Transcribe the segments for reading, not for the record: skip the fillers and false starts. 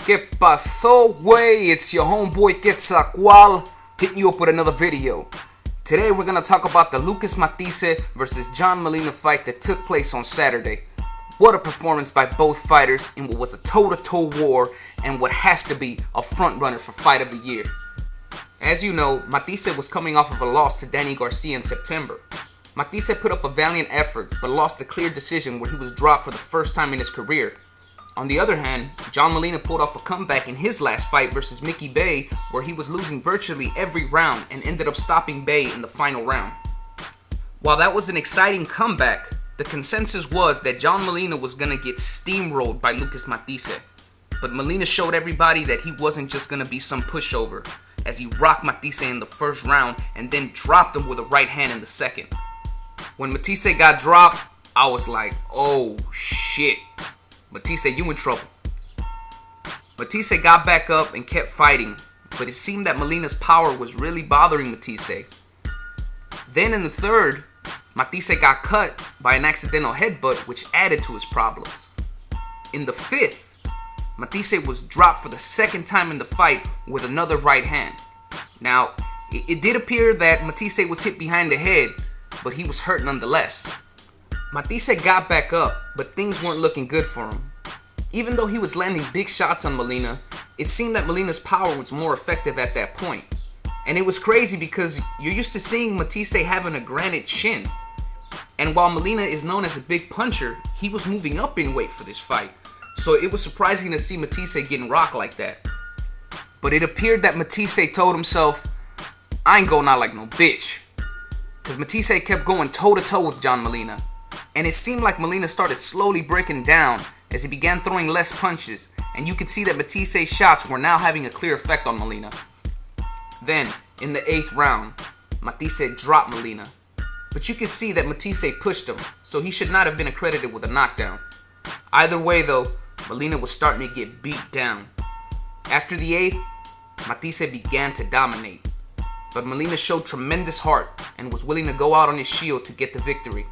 ¿Qué pasó, way? It's your homeboy Quetzalcoatl hitting you up with another video. Today we're going to talk about the Lucas Matthysse versus John Molina fight that took place on Saturday. What a performance by both fighters in what was a toe-to-toe war and what has to be a front-runner for Fight of the Year. As you know, Matthysse was coming off of a loss to Danny Garcia in September. Matthysse put up a valiant effort but lost a clear decision where he was dropped for the first time in his career. On the other hand, John Molina pulled off a comeback in his last fight versus Mickey Bay, where he was losing virtually every round and ended up stopping Bay in the final round. While that was an exciting comeback, the consensus was that John Molina was going to get steamrolled by Lucas Matthysse. But Molina showed everybody that he wasn't just going to be some pushover, as he rocked Matthysse in the first round and then dropped him with a right hand in the second. When Matthysse got dropped, I was like, oh shit. Matthysse, you in trouble. Matthysse got back up and kept fighting, but it seemed that Molina's power was really bothering Matthysse. Then in the third, Matthysse got cut by an accidental headbutt, which added to his problems. In the fifth, Matthysse was dropped for the second time in the fight with another right hand. Now, it did appear that Matthysse was hit behind the head, but he was hurt nonetheless. Matthysse got back up, but things weren't looking good for him. Even though he was landing big shots on Molina, it seemed that Molina's power was more effective at that point. And it was crazy because you're used to seeing Matthysse having a granite chin. And while Molina is known as a big puncher, he was moving up in weight for this fight. So it was surprising to see Matthysse getting rocked like that. But it appeared that Matthysse told himself, I ain't going out like no bitch. Because Matthysse kept going toe-to-toe with John Molina. And it seemed like Molina started slowly breaking down as he began throwing less punches, and you could see that Matthyisse's shots were now having a clear effect on Molina. Then, in the 8th round, Matthysse dropped Molina, but you could see that Matthysse pushed him, so he should not have been accredited with a knockdown. Either way though, Molina was starting to get beat down. After the 8th, Matthysse began to dominate, but Molina showed tremendous heart and was willing to go out on his shield to get the victory.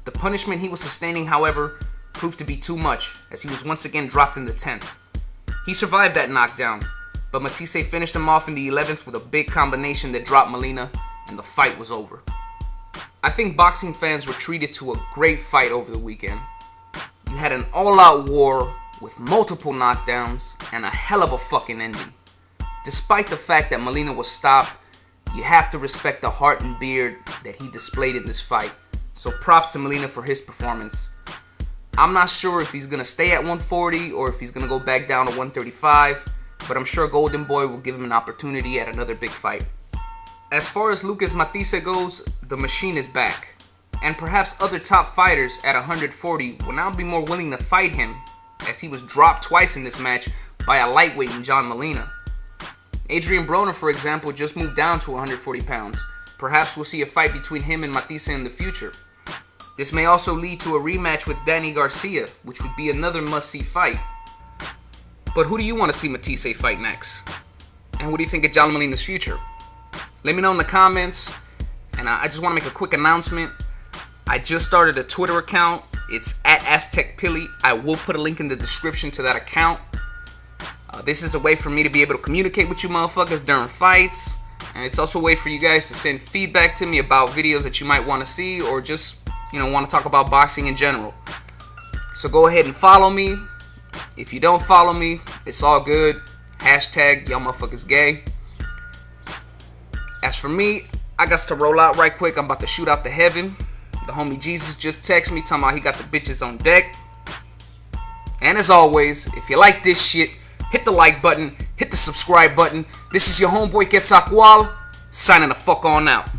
The punishment he was sustaining, however, proved to be too much, as he was once again dropped in the 10th. He survived that knockdown, but Matthysse finished him off in the 11th with a big combination that dropped Molina, and the fight was over. I think boxing fans were treated to a great fight over the weekend. You had an all-out war with multiple knockdowns and a hell of a fucking ending. Despite the fact that Molina was stopped, you have to respect the heart and beard that he displayed in this fight. So props to Molina for his performance. I'm not sure if he's going to stay at 140 or if he's going to go back down to 135, but I'm sure Golden Boy will give him an opportunity at another big fight. As far as Lucas Matthysse goes, the machine is back, and perhaps other top fighters at 140 will now be more willing to fight him, as he was dropped twice in this match by a lightweight in John Molina. Adrian Broner, for example, just moved down to 140 pounds. Perhaps we'll see a fight between him and Matthysse in the future. This may also lead to a rematch with Danny Garcia, which would be another must-see fight. But who do you want to see Matthysse fight next? And what do you think of John Molina's future? Let me know in the comments. And I just want to make a quick announcement. I just started a Twitter account. It's at AztecPilly. I will put a link in the description to that account. This is a way for me to be able to communicate with you motherfuckers during fights. And it's also a way for you guys to send feedback to me about videos that you might want to see or just, want to talk about boxing in general. So go ahead and follow me. If you don't follow me, it's all good. Hashtag y'all motherfuckers gay. As for me, I got to roll out right quick. I'm about to shoot out to heaven. The homie Jesus just texted me talking about he got the bitches on deck. And as always, if you like this shit, hit the like button, hit the subscribe button. This is your homeboy Quetzalcoatl, signing the fuck on out.